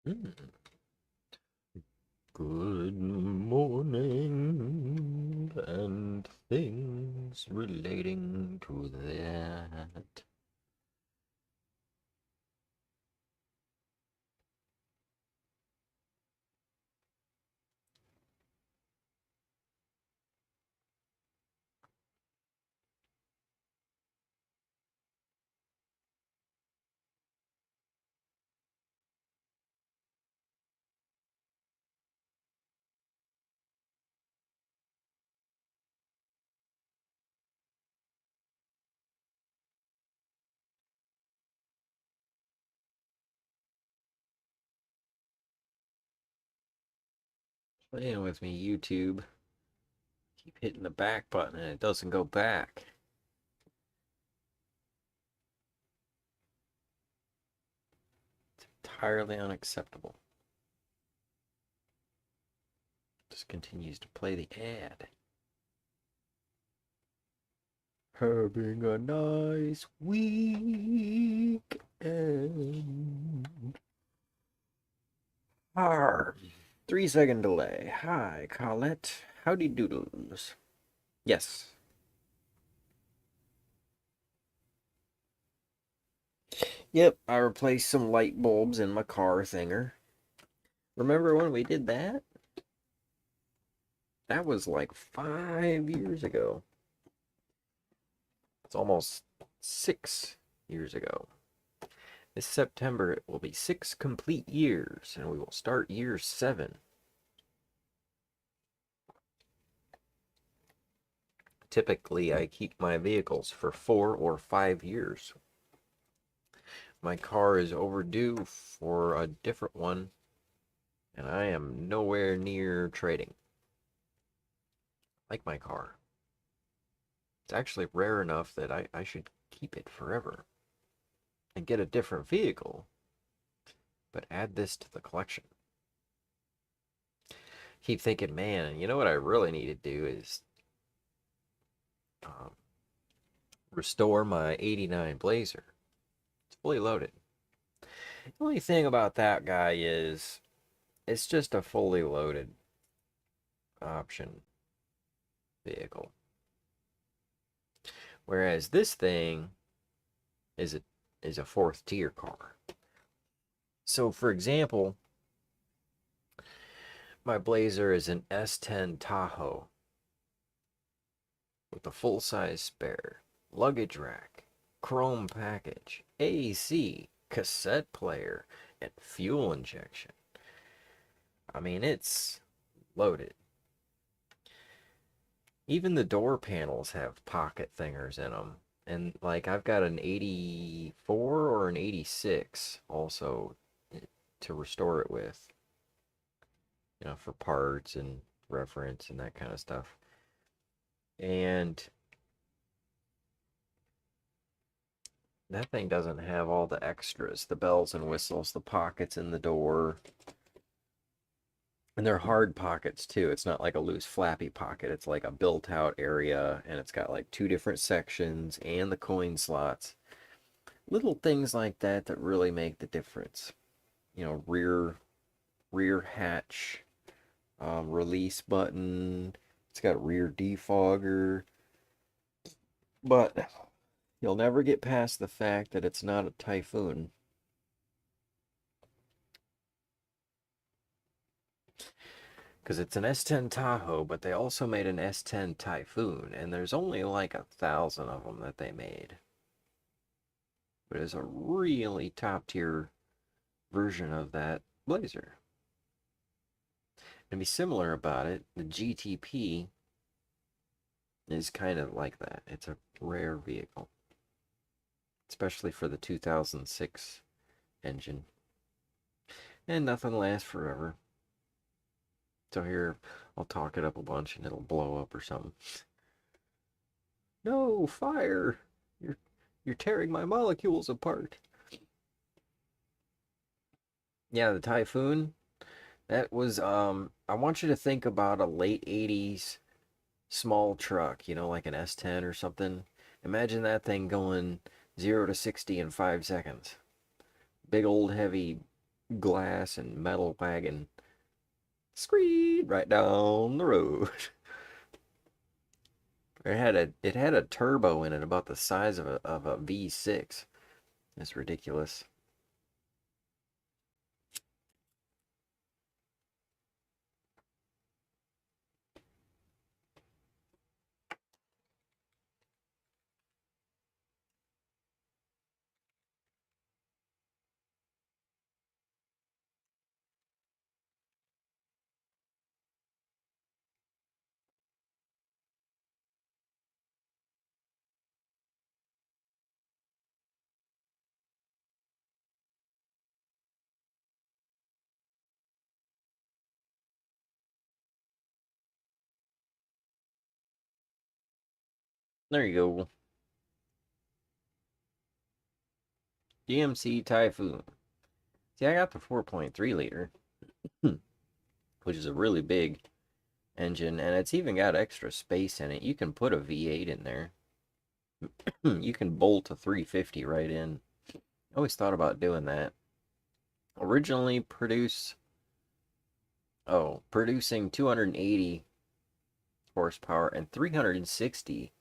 Mm. Good morning and things relating to that. Playing with me, YouTube. Keep hitting the back button and it doesn't go back. It's entirely unacceptable. Just continues to play the ad. Having a nice weekend. Arr. 3-second delay. Hi, Colette. Howdy doodles. Yes. Yep, I replaced some light bulbs in my car thinger. Remember when we did that? That was like 5 years ago. It's almost 6 years ago. This September it will be 6 complete years, and we will start year 7. Typically, I keep my vehicles for 4 or 5 years. My car is overdue for a different one, and I am nowhere near trading. I like my car. It's actually rare enough that I should keep it forever and get a different vehicle, but add this to the collection. Keep thinking, man, you know what I really need to do is um, restore my '89 Blazer. It's fully loaded. The only thing about that guy is it's just a fully loaded option vehicle. Whereas this thing is a fourth tier car. So for example, my Blazer is an S10 Tahoe with a full-size spare, luggage rack, chrome package, AC, cassette player, and fuel injection. I mean, it's loaded. Even the door panels have pocket thingers in them. And like I've got an 84 or an 86 also to restore it with, for parts and reference and that kind of stuff. And that thing doesn't have all the extras, the bells and whistles, the pockets in the door. And they're hard pockets too. It's not like a loose flappy pocket. It's like a built out area, and it's got like 2 different sections and the coin slots. Little things like that that really make the difference. Rear hatch release button. It's got a rear defogger. But you'll never get past the fact that it's not a Typhoon. Because it's an S10 Tahoe, but they also made an S10 Typhoon, and there's only like 1,000 of them that they made. But it's a really top tier version of that Blazer. And to be similar about it, the GTP is kind of like that. It's a rare vehicle, especially for the 2006 engine. And nothing lasts forever. So here, I'll talk it up a bunch and it'll blow up or something. No, fire! You're tearing my molecules apart. Yeah, the Typhoon. That was I want you to think about a late 80s small truck, like an S10 or something. Imagine that thing going 0 to 60 in 5 seconds. Big old heavy glass and metal wagon screed right down the road. It had a turbo in it about the size of a V6. It's ridiculous. There you go. GMC Typhoon. See, I got the 4.3 liter, which is a really big engine, and it's even got extra space in it. You can put a V8 in there. You can bolt a 350 right in. I always thought about doing that. Originally producing 280 horsepower and 360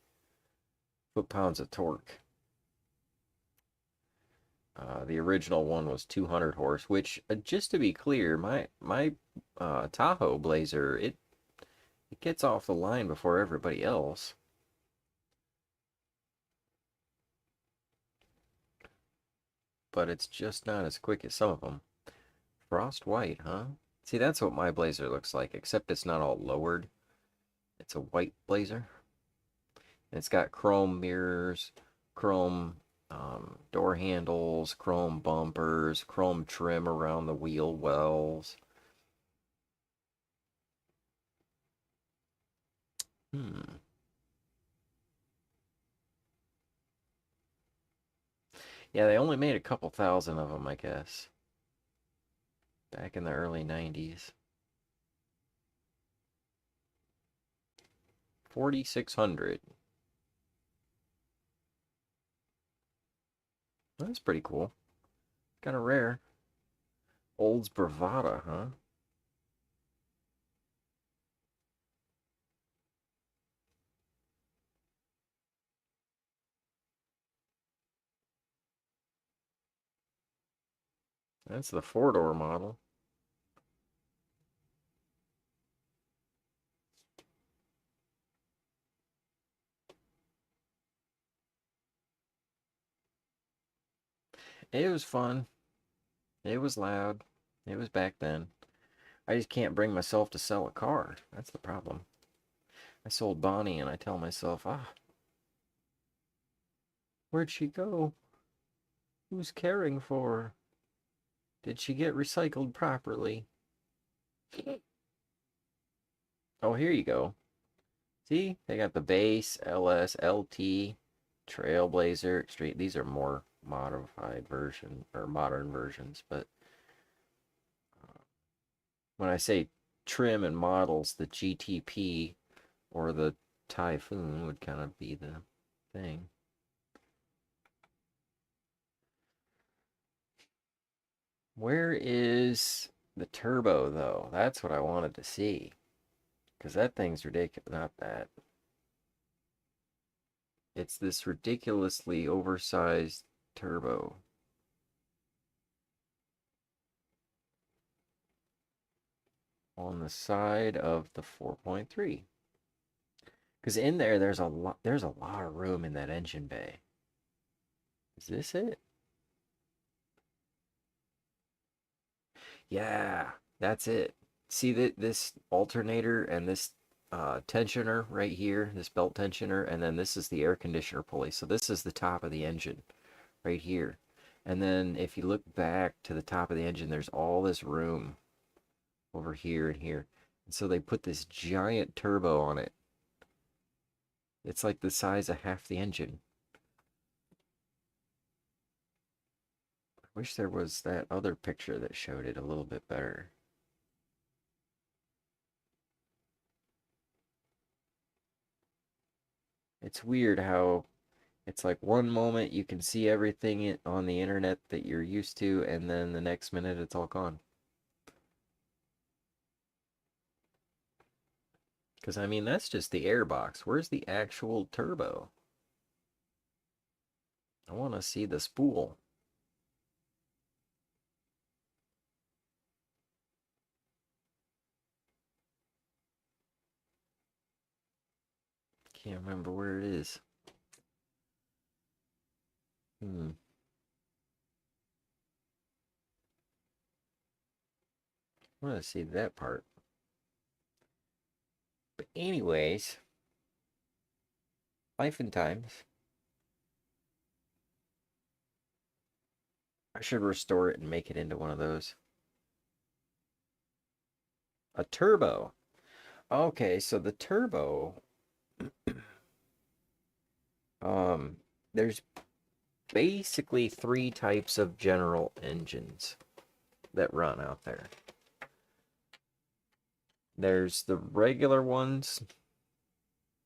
foot-pounds of torque. The original one was 200 horse, which, just to be clear, my Tahoe Blazer, it gets off the line before everybody else. But it's just not as quick as some of them. Frost white, huh? See, that's what my Blazer looks like, except it's not all lowered. It's a white Blazer. And it's got chrome mirrors, chrome door handles, chrome bumpers, chrome trim around the wheel wells. Yeah, they only made a couple thousand of them, I guess. Back in the early 90s. 4,600. That's pretty cool. Kind of rare. Olds Bravada, huh? That's the four-door model. It was fun. It was loud. It was back then. I just can't bring myself to sell a car. That's the problem. I sold Bonnie and I tell myself, where'd she go? Who's caring for her? Did she get recycled properly? Oh, here you go. See, they got the base, LS, LT, Trailblazer, Extreme. These are more modified version or modern versions, but when I say trim and models, the GTP or the Typhoon would kind of be the thing. Where is the turbo, though? That's what I wanted to see. Because that thing's ridiculous. Not that. It's this ridiculously oversized turbo. On the side of the 4.3. Because in there, there's a lot of room in that engine bay. Is this it? Yeah, that's it. See that this alternator and this tensioner right here, this belt tensioner, and then this is the air conditioner pulley. So this is the top of the engine right here. And then if you look back to the top of the engine, there's all this room over here and here. And so they put this giant turbo on it. It's like the size of half the engine. I wish there was that other picture that showed it a little bit better. It's weird how It's like one moment you can see everything on the internet that you're used to, and then the next minute it's all gone. Because, I mean, that's just the airbox. Where's the actual turbo? I want to see the spool. Can't remember where it is. I want to see that part. But anyways, life and times. I should restore it and make it into one of those. A turbo. Okay, so the turbo, there's basically three types of general engines that run out there. There's the regular ones,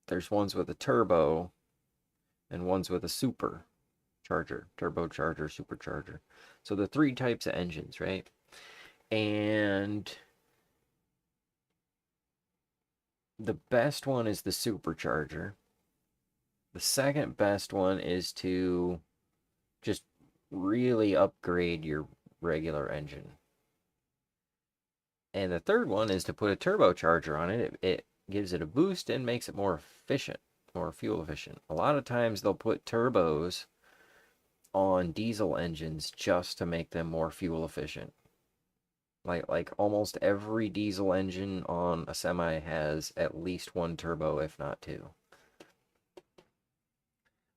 there's ones with a turbo, and ones with a supercharger, turbocharger, supercharger. So the three types of engines, right? And the best one is the supercharger. The second best one is to just really upgrade your regular engine. And the third one is to put a turbocharger on it. It gives it a boost and makes it more efficient, more fuel efficient. A lot of times they'll put turbos on diesel engines just to make them more fuel efficient. Like almost every diesel engine on a semi has at least one turbo, if not two.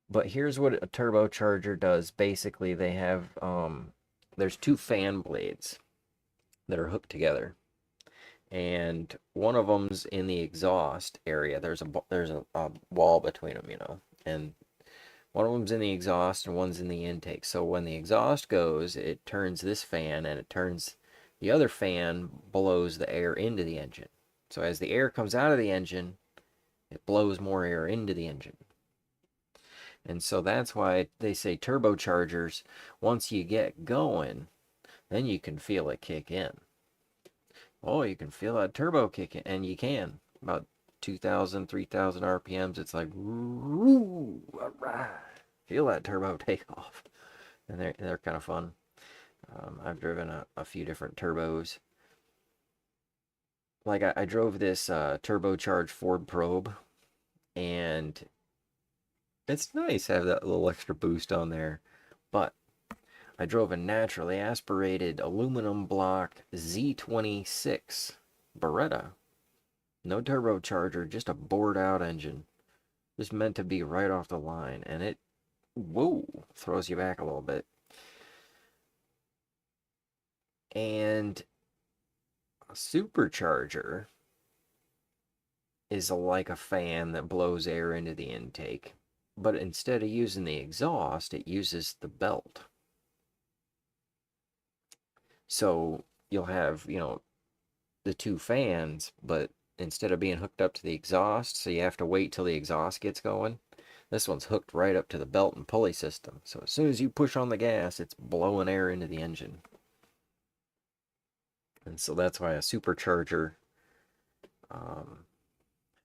But here's what a turbocharger does. Basically, they have there's two fan blades that are hooked together, and one of them's in the exhaust area. There's a wall between them, you know, and one of them's in the exhaust and one's in the intake. So when the exhaust goes, it turns this fan, and it turns the other fan blows the air into the engine. So as the air comes out of the engine, it blows more air into the engine. And so that's why they say turbochargers, once you get going, then you can feel it kick in. Oh, you can feel that turbo kick in, and you can. About 2,000, 3,000 RPMs, it's like, woo, all right. Feel that turbo take off. And they're kind of fun. I've driven a few different turbos. Like I drove this turbocharged Ford Probe, and it's nice to have that little extra boost on there. But I drove a naturally aspirated aluminum block Z26 Beretta. No turbocharger, just a bored out engine. Just meant to be right off the line. And it, whoa, throws you back a little bit. And a supercharger is like a fan that blows air into the intake. But instead of using the exhaust, it uses the belt. So you'll have, you know, the two fans, but instead of being hooked up to the exhaust, so you have to wait till the exhaust gets going, this one's hooked right up to the belt and pulley system. So as soon as you push on the gas, it's blowing air into the engine. And so that's why a supercharger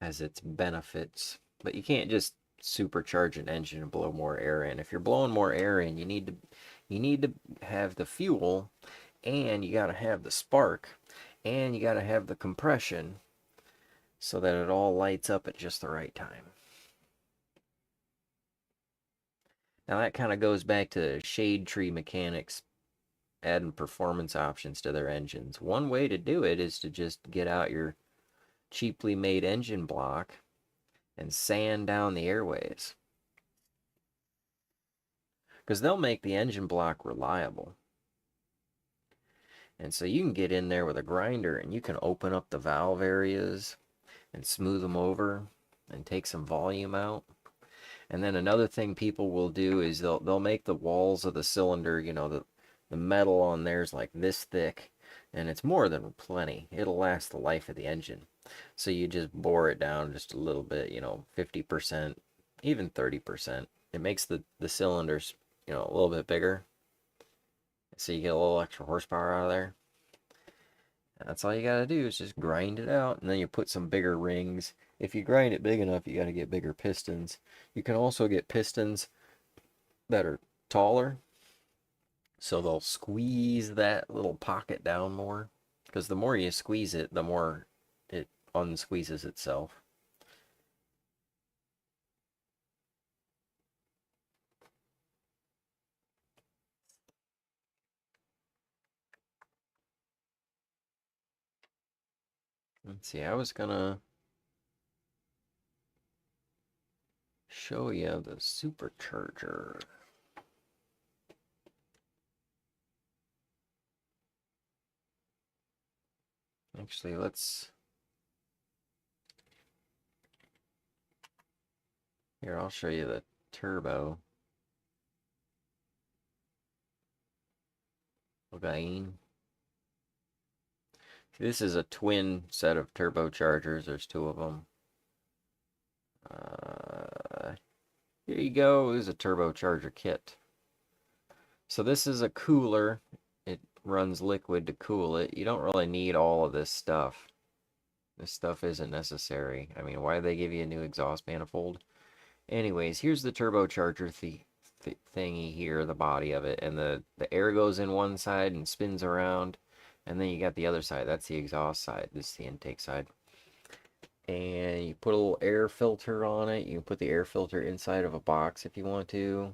has its benefits. But you can't just supercharge an engine and blow more air in. If you're blowing more air in, you need to have the fuel, and you got to have the spark, and you got to have the compression so that it all lights up at just the right time. Now that kind of goes back to shade tree mechanics adding performance options to their engines. One way to do it is to just get out your cheaply made engine block and sand down the airways. Because they'll make the engine block reliable. And so you can get in there with a grinder and you can open up the valve areas and smooth them over and take some volume out. And then another thing people will do is they'll make the walls of the cylinder, you know, the metal on there is like this thick, and it's more than plenty. It'll last the life of the engine. So you just bore it down just a little bit, you know, 50%, even 30%. it makes the cylinders, a little bit bigger. So you get a little extra horsepower out of there. That's all you gotta do is just grind it out, and then you put some bigger rings. If you grind it big enough, you gotta get bigger pistons. You can also get pistons that are taller, so they'll squeeze that little pocket down more. Because the more you squeeze it, the more it unsqueezes itself. Let's see, I was gonna show you the supercharger. Actually, here, I'll show you the turbo. Again. This is a twin set of turbochargers. There's two of them. Here you go. This is a turbocharger kit. So this is a cooler. It runs liquid to cool it. You don't really need all of this stuff. This stuff isn't necessary. I mean, why did they give you a new exhaust manifold? Anyways, here's the turbocharger thingy here, the body of it. And the air goes in one side and spins around. And then you got the other side. That's the exhaust side. This is the intake side. And you put a little air filter on it. You can put the air filter inside of a box if you want to.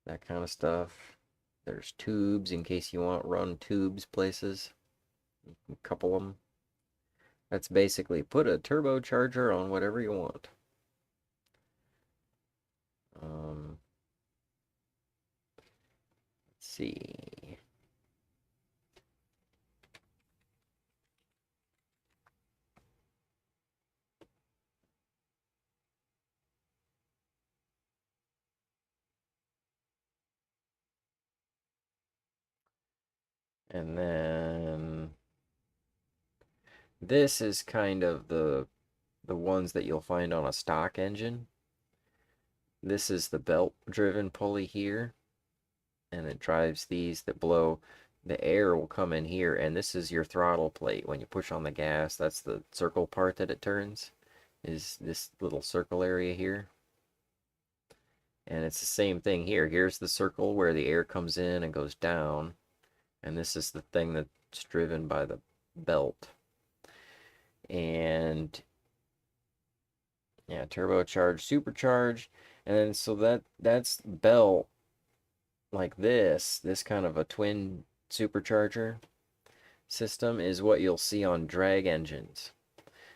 That kind of stuff. There's tubes in case you want run tubes places. You can couple them. That's basically put a turbocharger on whatever you want. Let's see. And then this is kind of the ones that you'll find on a stock engine. This is the belt-driven pulley here, and it drives these that blow. The air will come in here, and this is your throttle plate. When you push on the gas, that's the circle part that it turns, is this little circle area here. And it's the same thing here. Here's the circle where the air comes in and goes down, and this is the thing that's driven by the belt. And yeah, turbocharged, supercharged, and then so that's belt like this kind of a twin supercharger system is what you'll see on drag engines.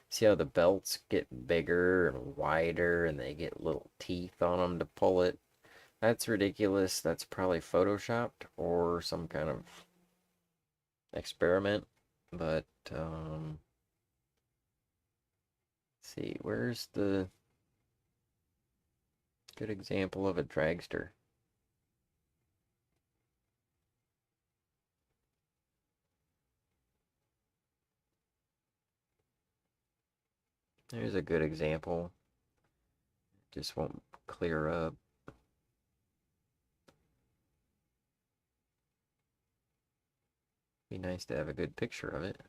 See how the belts get bigger and wider and they get little teeth on them to pull it? That's ridiculous. That's probably photoshopped or some kind of experiment. But let's see, where's the good example of a dragster? There's a good example. Just won't clear up. Be nice to have a good picture of it.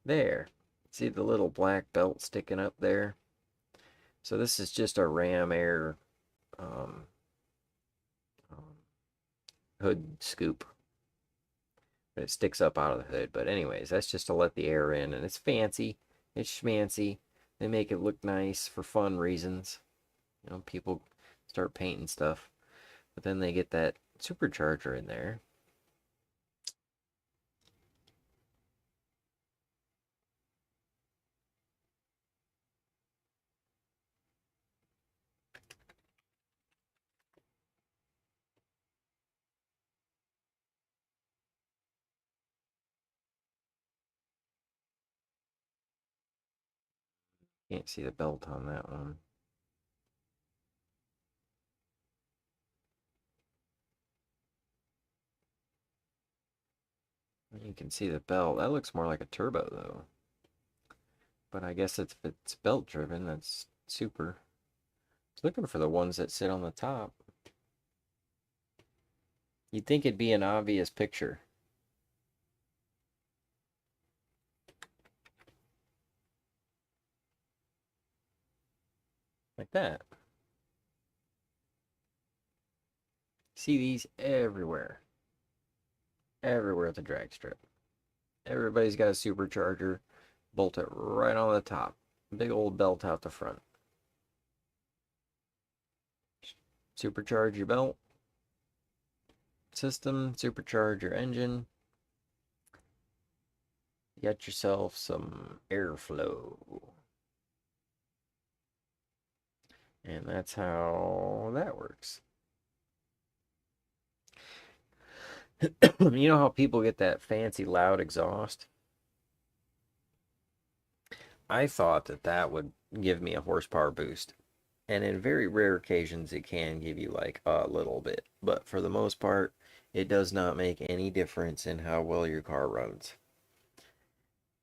There. See the little black belt sticking up there? So this is just a ram air hood scoop. But it sticks up out of the hood. But anyways, that's just to let the air in. And it's fancy. It's schmancy. They make it look nice for fun reasons. You know, people start painting stuff. But then they get that supercharger in there. Can't see the belt on that one. You can see the belt. That looks more like a turbo though. But I guess if it's belt driven, that's super. Looking for the ones that sit on the top. You'd think it'd be an obvious picture. Like that. See these everywhere. Everywhere at the drag strip. Everybody's got a supercharger. Bolt it right on the top. Big old belt out the front. Supercharge your belt. System. Supercharge your engine. Get yourself some airflow. And that's how that works. You know how people get that fancy loud exhaust? I thought that that would give me a horsepower boost. And in very rare occasions, it can give you like a little bit. But for the most part, it does not make any difference in how well your car runs.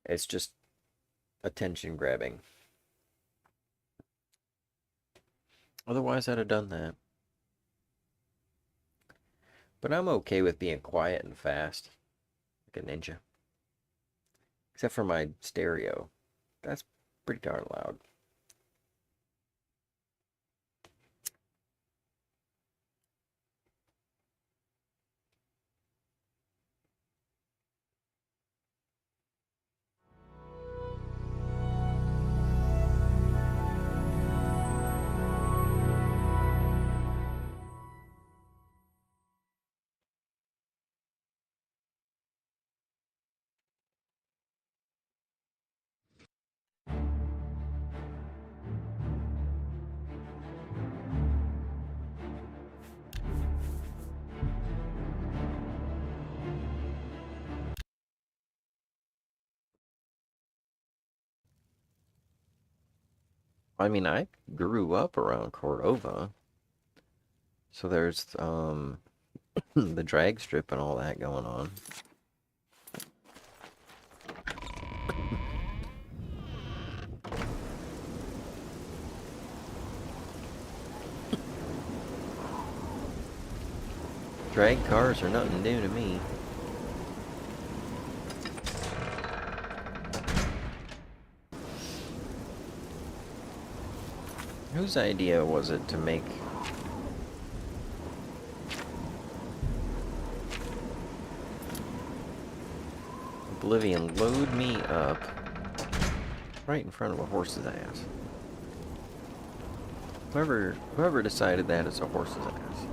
It's just attention grabbing. Otherwise, I'd have done that. But I'm okay with being quiet and fast, like a ninja. Except for my stereo. That's pretty darn loud. I mean, I grew up around Cordova. So there's the drag strip and all that going on. Drag cars are nothing new to me. Whose idea was it to make Oblivion load me up right in front of a horse's ass? Whoever decided that is a horse's ass.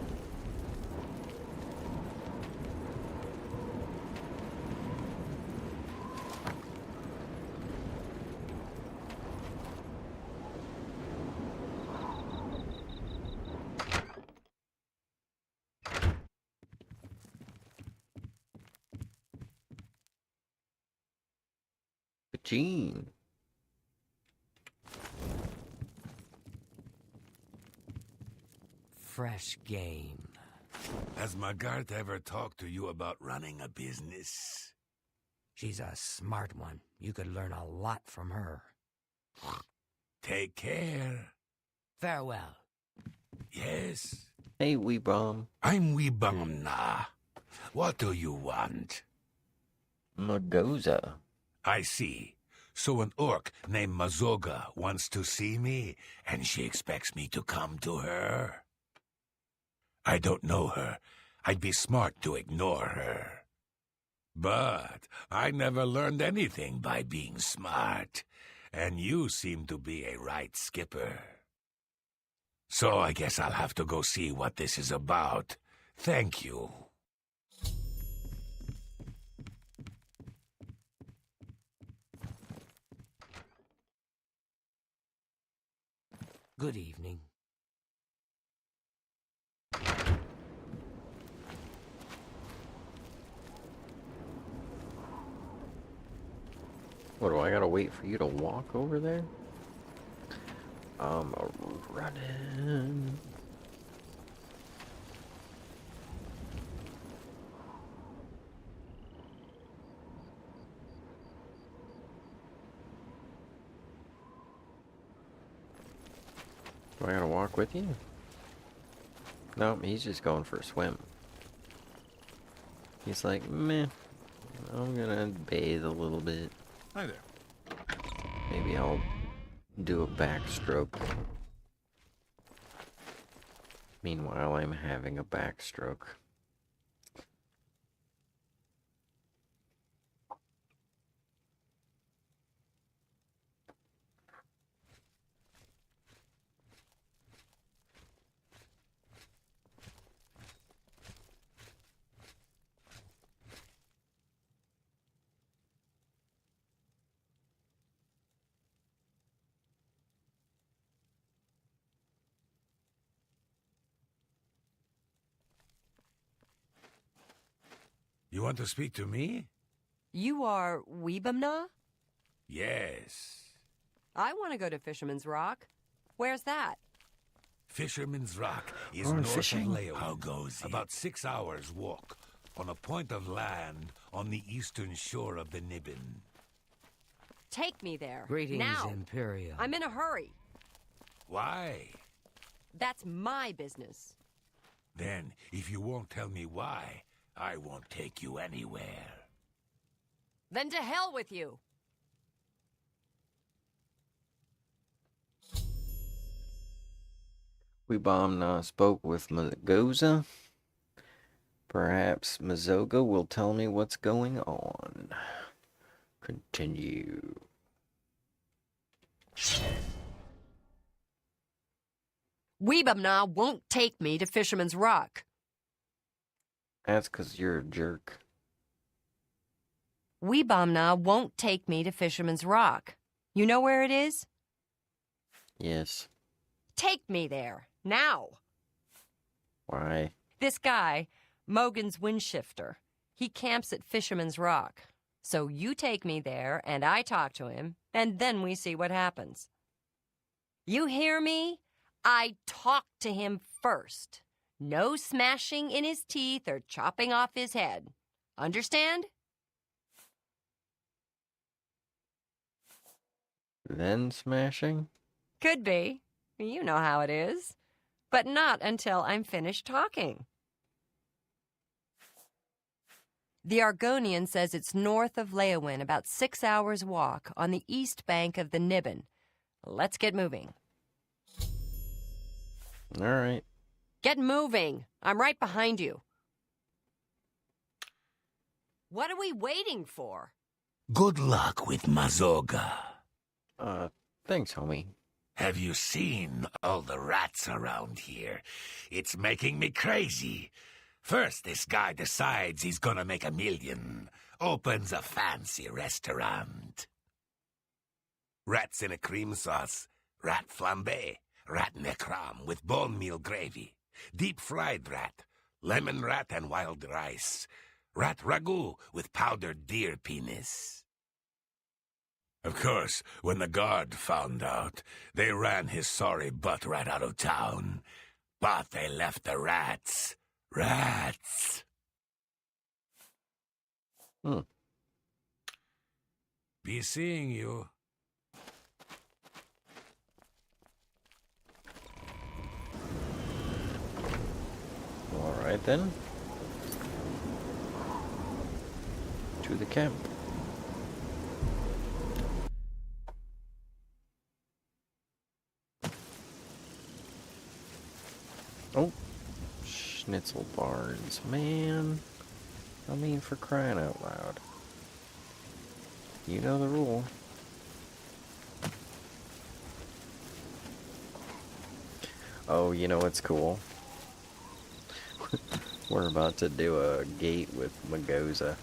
Gene. Fresh game. Has Margart ever talked to you about running a business? She's a smart one. You could learn a lot from her. Take care. Farewell. Yes. Hey, wee bum. I'm Weebumna. What do you want? Magoza. I see. So an orc named Mazoga wants to see me, and she expects me to come to her. I don't know her. I'd be smart to ignore her. But I never learned anything by being smart, and you seem to be a right skipper. So I guess I'll have to go see what this is about. Thank you. Good evening. What, do I gotta wait for you to walk over there? I'm running. Do I gotta walk with you? Nope, he's just going for a swim. He's like, meh, I'm gonna bathe a little bit. Hi there. Maybe I'll do a backstroke. Meanwhile, I'm having a backstroke. You want to speak to me? You are Weebamna? Yes. I want to go to Fisherman's Rock. Where's that? Fisherman's Rock is Going north fishing? of Leowen. How goes it? About 6 hours' walk on a point of land on the eastern shore of the Nibbin. Take me there. Greetings, now. Imperial. I'm in a hurry. Why? That's my business. Then, if you won't tell me why, I won't take you anywhere. Then to hell with you. Weebamna spoke with Magoza. Perhaps Mazoga will tell me what's going on. Continue. Weebamna won't take me to Fisherman's Rock. That's 'cause you're a jerk. Weebamna won't take me to Fisherman's Rock. You know where it is? Yes. Take me there. Now. Why? This guy, Mogan's Windshifter, he camps at Fisherman's Rock. So you take me there, and I talk to him, and then we see what happens. You hear me? I talk to him first. No smashing in his teeth or chopping off his head. Understand? Then smashing? Could be. You know how it is. But not until I'm finished talking. The Argonian says it's north of Leowen, about 6 hours' walk, on the east bank of the Nibbin. Let's get moving. All right. Get moving. I'm right behind you. What are we waiting for? Good luck with Mazoga. Thanks, homie. Have you seen all the rats around here? It's making me crazy. First, this guy decides he's gonna make $1 million. Opens a fancy restaurant. Rats in a cream sauce. Rat flambé. Rat necram with bone meal gravy. Deep-fried rat. Lemon rat and wild rice. Rat ragu with powdered deer penis. Of course, when the guard found out, they ran his sorry butt right out of town. But they left the rats. Rats. Be seeing you. All right then. To the camp. Oh, schnitzel barns, man. I mean, for crying out loud. You know the rule. Oh, you know what's cool? We're about to do a gate with Magoza.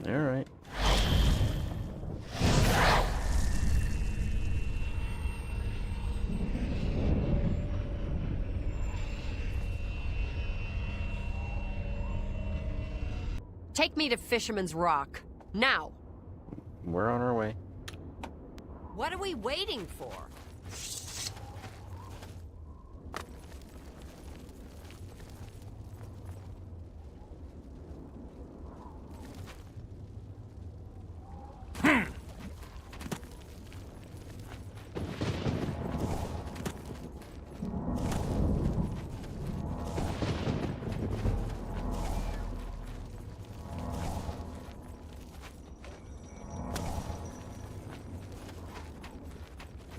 All right. Take me to Fisherman's Rock. Now. We're on our way. What are we waiting for?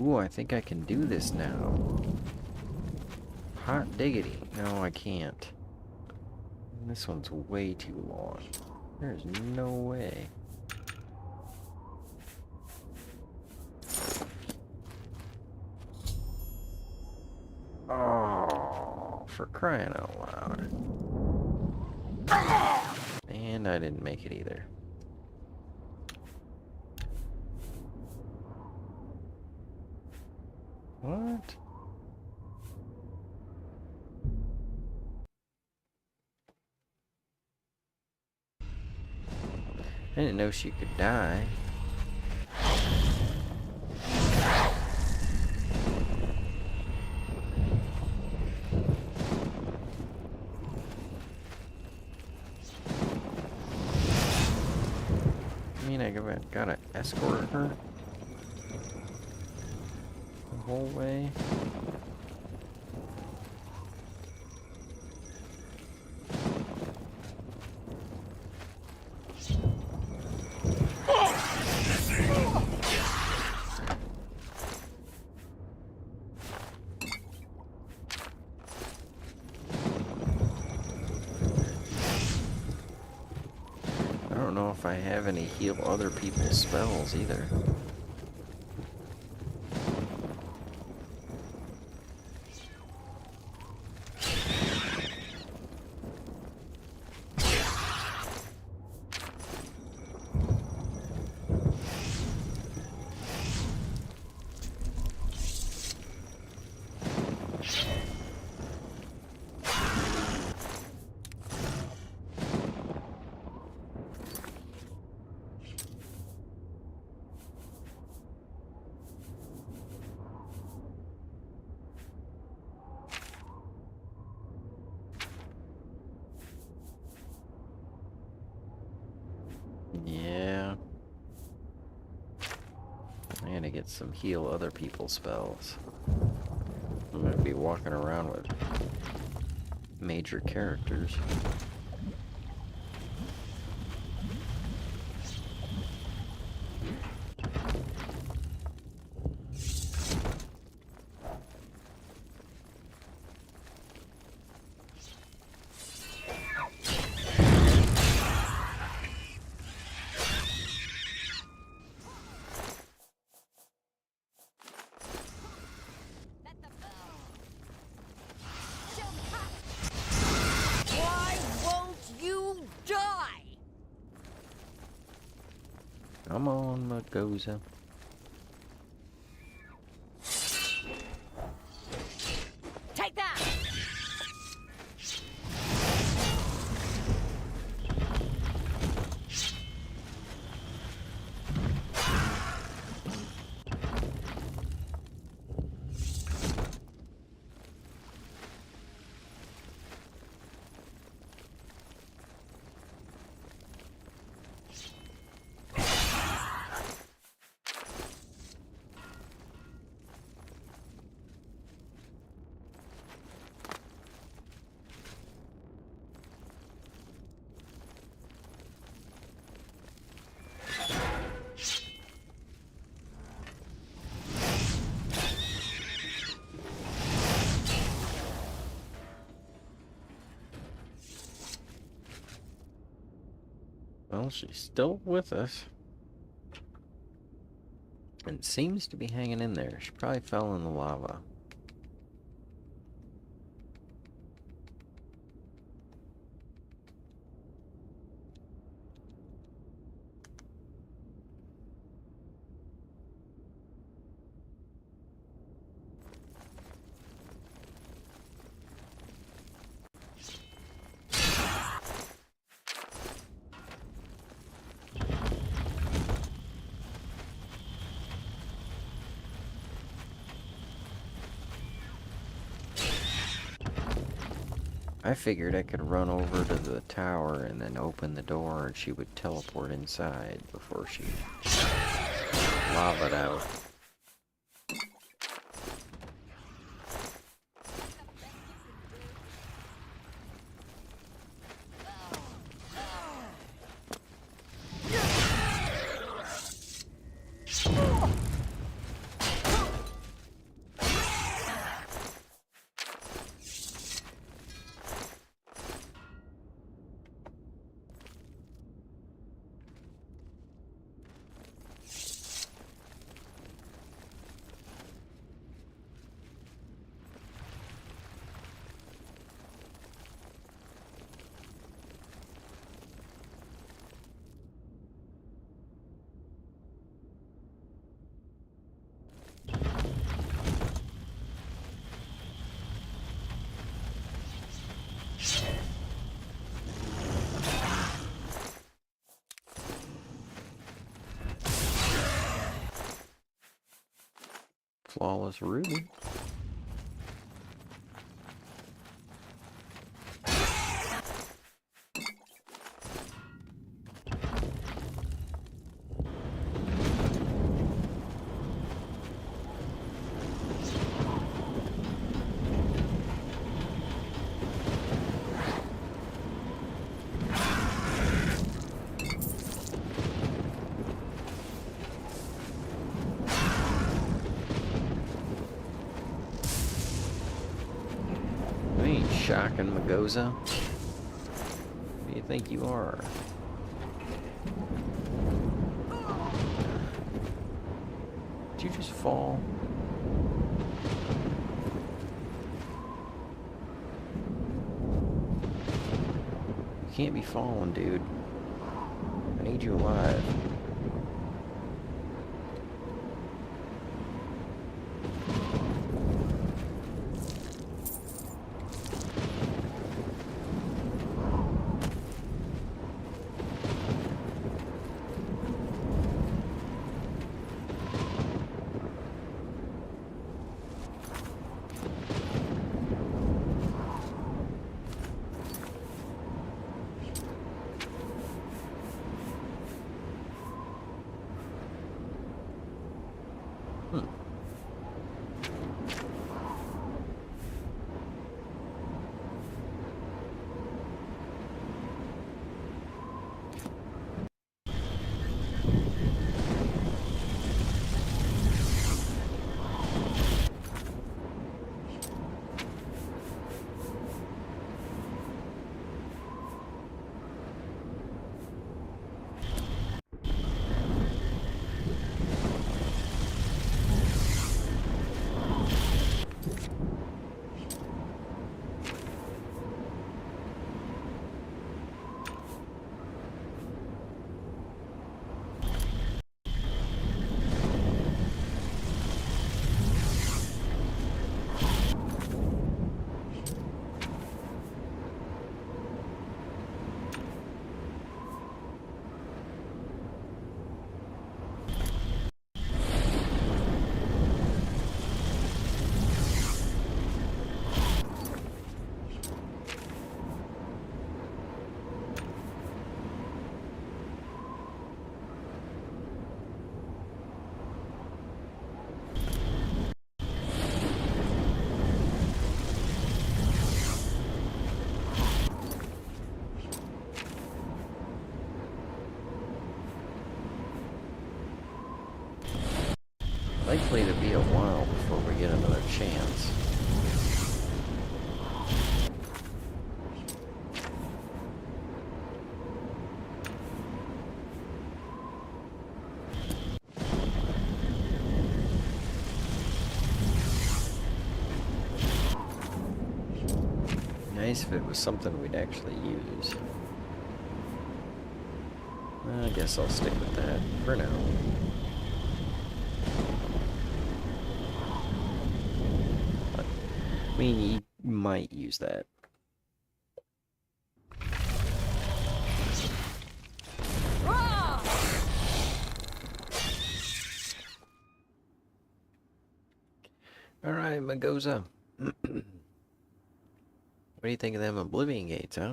Ooh, I think I can do this now. Hot diggity. No, I can't. This one's way too long. There's no way. Oh, for crying out loud. And I didn't make it either. What? I didn't know she could die. I mean, I gotta escort her the whole way. I don't know if I have any heal other people's spells either. Yeah. I gotta get some heal other people's spells. I'm gonna be walking around with major characters. Why won't you die? Come on, Magoza. Take that! Well, she's still with us. And seems to be hanging in there. She probably fell in the lava. I figured I could run over to the tower and then open the door and she would teleport inside before she lava'd out. Flawless ruby. Shocking Magoza. Who do you think you are? Did you just fall? You can't be falling, dude. I need you alive. Likely to be a while before we get another chance. Nice if it was something we'd actually use. I guess I'll stick with that for now. I mean, you might use that. Alright, Magoza. What do you think of them Oblivion Gates, huh?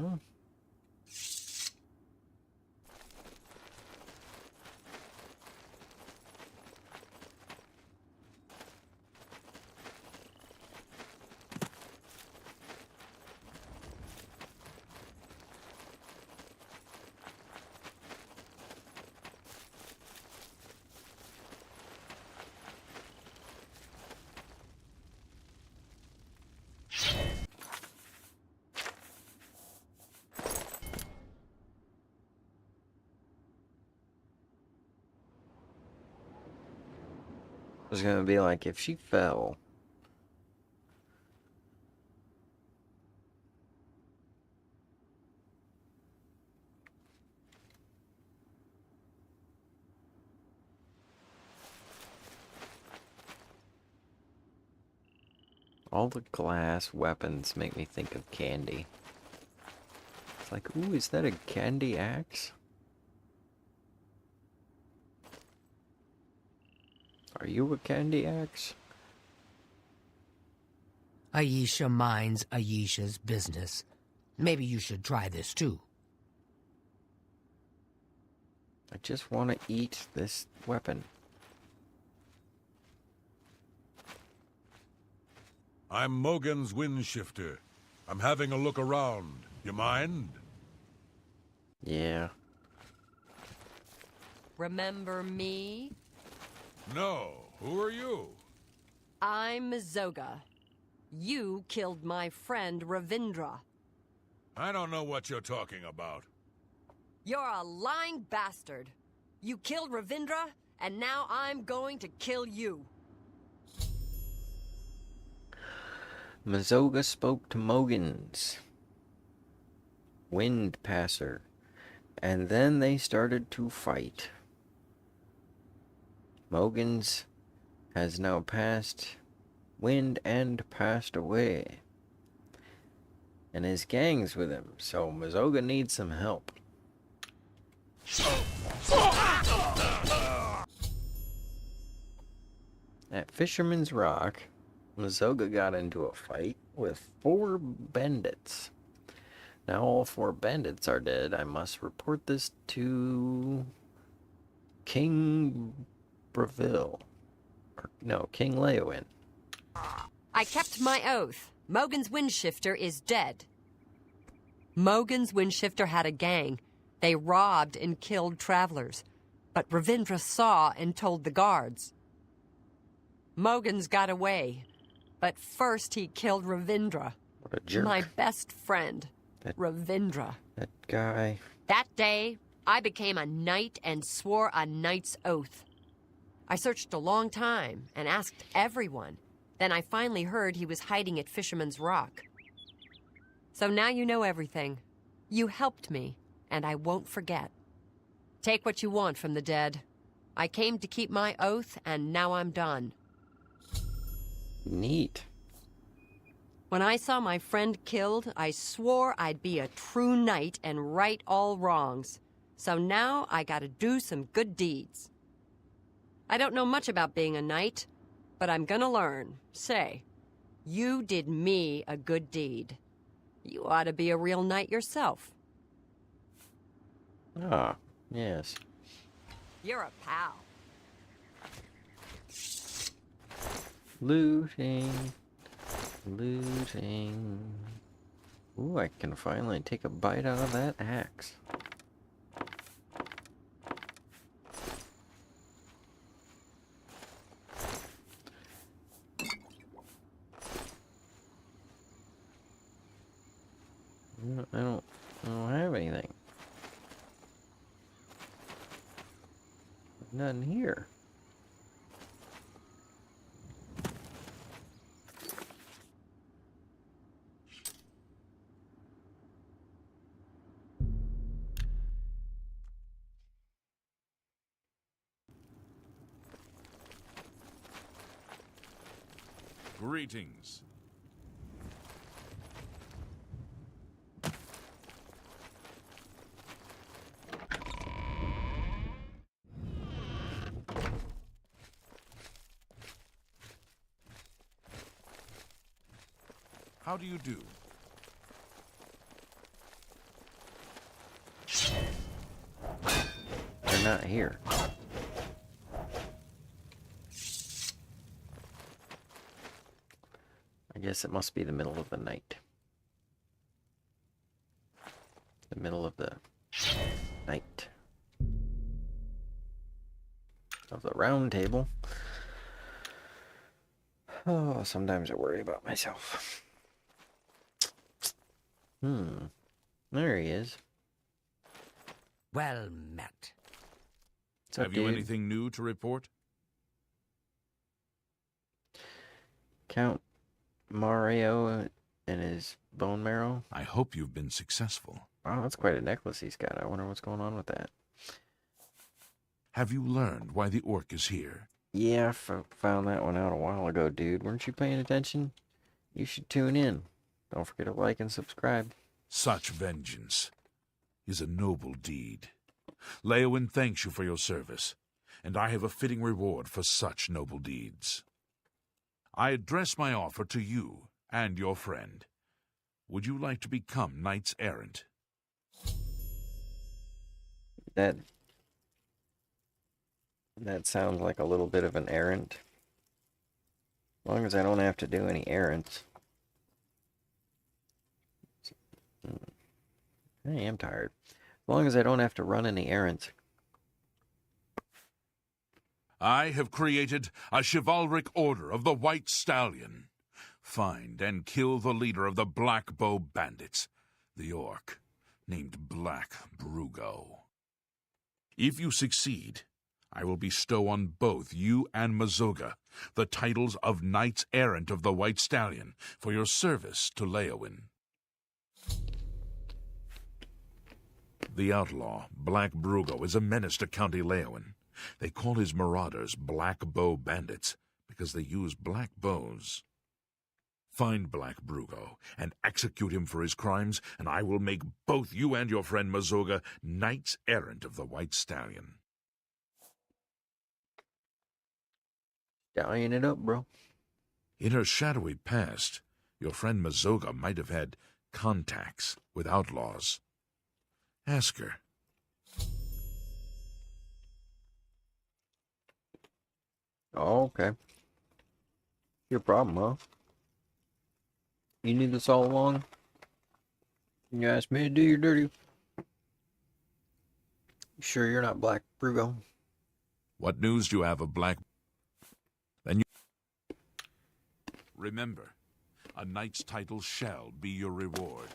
It was gonna be like if she fell. All the glass weapons make me think of candy. It's like, ooh, is that a candy axe? Are you a candy axe? Ayesha minds Ayesha's business. Maybe you should try this too. I just want to eat this weapon. I'm Mogan's Windshifter. I'm having a look around. You mind? Yeah. Remember me? No. Who are you? I'm Mazoga. You killed my friend Ravindra. I don't know what you're talking about. You're a lying bastard. You killed Ravindra, and now I'm going to kill you. Mazoga spoke to Mogan's Wind Passer, and then they started to fight. Mogan's has now passed Wind and passed away, and his gang's with him, so Mazoga needs some help. At Fisherman's Rock, Mazoga got into a fight with 4 bandits. Now all 4 bandits are dead. I must report this to King Breville. King Leowin. I kept my oath. Mogan's Windshifter is dead. Mogan's Windshifter had a gang. They robbed and killed travelers. But Ravindra saw and told the guards. Mogan's got away. But first he killed Ravindra. What a jerk. My best friend, Ravindra. That guy. That day, I became a knight and swore a knight's oath. I searched a long time and asked everyone. Then I finally heard he was hiding at Fisherman's Rock. So now you know everything. You helped me, and I won't forget. Take what you want from the dead. I came to keep my oath, and now I'm done. Neat. When I saw my friend killed, I swore I'd be a true knight and right all wrongs. So now I gotta do some good deeds. I don't know much about being a knight, but I'm gonna learn. Say, you did me a good deed. You ought to be a real knight yourself. Ah, yes. You're a pal. Looting. Looting. Ooh, I can finally take a bite out of that axe. I don't have anything. Nothing here. Greetings. How do you do? They're not here. I guess it must be the middle of the night. The middle of the night. Of the round table. Oh, sometimes I worry about myself. There he is. Well met. What's up, Have you dude? anything new to report? Count Mario and his bone marrow. I hope you've been successful. Wow, that's quite a necklace he's got. I wonder what's going on with that. Have you learned why the orc is here? Yeah, found that one out a while ago, dude. Weren't you paying attention? You should tune in. Don't forget to like and subscribe. Such vengeance is a noble deed. Leowin thanks you for your service, and I have a fitting reward for such noble deeds. I address my offer to you and your friend. Would you like to become knights errant? That sounds like a little bit of an errand. As long as I don't have to do any errands. I am tired. As long as I don't have to run any errands. I have created a chivalric order of the White Stallion. Find and kill the leader of the Black Bow Bandits, the orc, named Black Brugo. If you succeed, I will bestow on both you and Mazoga the titles of Knights Errant of the White Stallion for your service to Leowin. The outlaw, Black Brugo, is a menace to County Leowin. They call his marauders Black Bow Bandits because they use black bows. Find Black Brugo and execute him for his crimes, and I will make both you and your friend Mazoga Knights Errant of the White Stallion. Stallion it up, bro. In her shadowy past, your friend Mazoga might have had contacts with outlaws. Ask her. Oh, okay. Your problem, huh? You knew this all along? You asked me to do your dirty. You sure you're not Black Brugo? What news do you have of Black? Then you remember, a knight's title shall be your reward.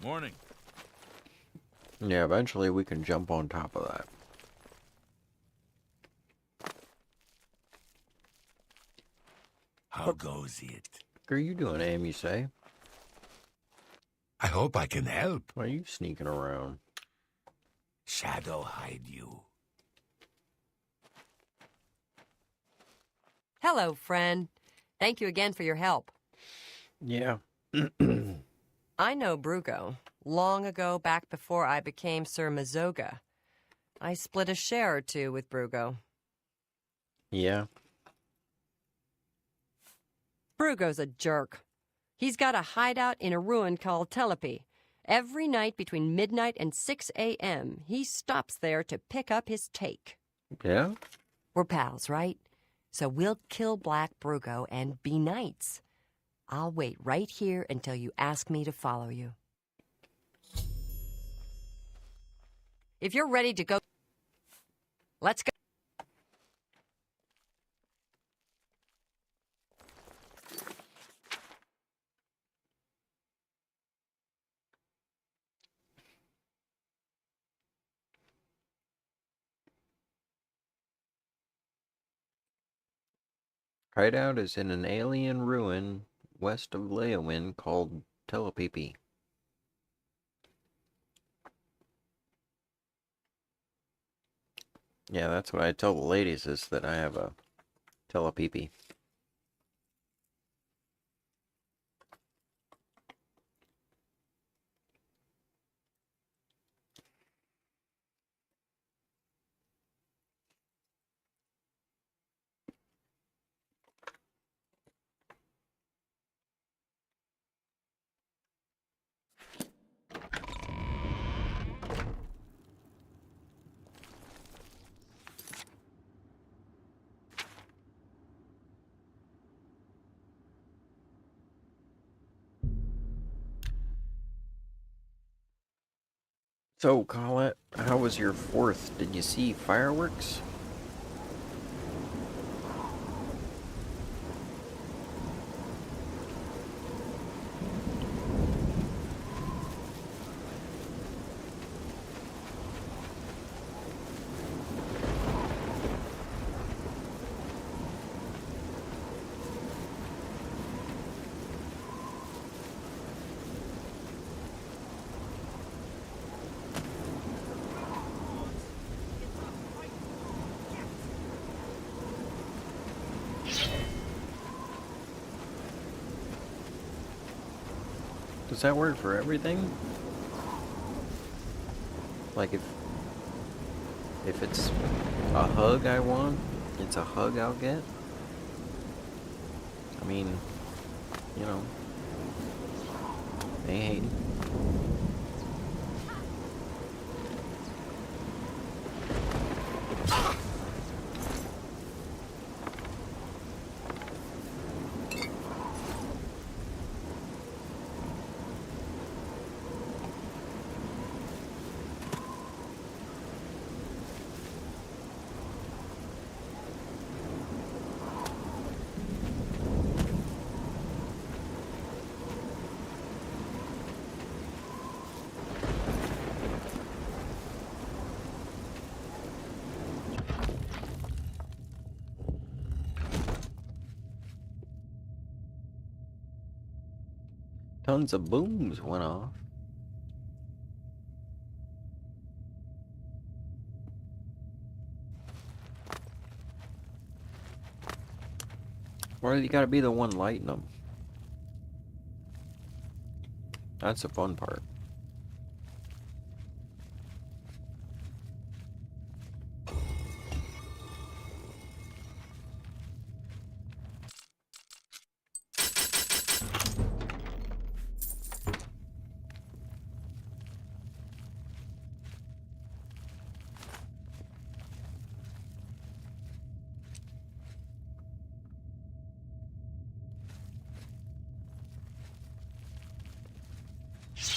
Morning. Yeah, eventually we can jump on top of that. How goes it? What are you doing, Aim, you say? I hope I can help. Why are you sneaking around? Shadow hide you. Hello, friend. Thank you again for your help. Yeah. I know Brugo. Long ago, back before I became Sir Mazoga. I split a share or two with Brugo. Yeah. Brugo's a jerk. He's got a hideout in a ruin called Telepi. Every night between midnight and 6 a.m., he stops there to pick up his take. Yeah? We're pals, right? So we'll kill Black Brugo and be knights. I'll wait right here until you ask me to follow you. If you're ready to go, let's go. Hideout is in an alien ruin west of Leowin called Telepepe. Yeah, that's what I tell the ladies, is that I have a Telepepe. So, Colette, how was your 4th? Did you see fireworks? Does that work for everything? Like If it's a hug I want, it's a hug I'll get. I mean, you know, ain't hating. Tons of booms went off. Or you gotta be the one lighting them. That's the fun part.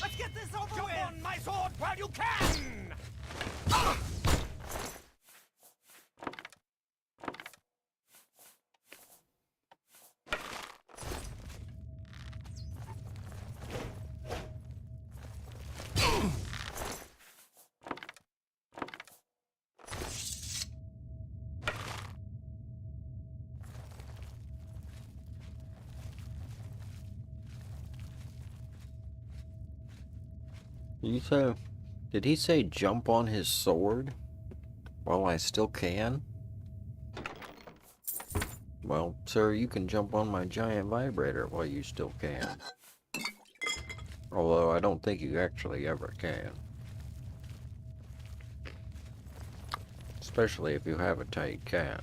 Let's get this over with! Jump on my sword while you can! Did he say jump on his sword while I still can? Well, sir, you can jump on my giant vibrator while you still can. Although I don't think you actually ever can. Especially if you have a tight can.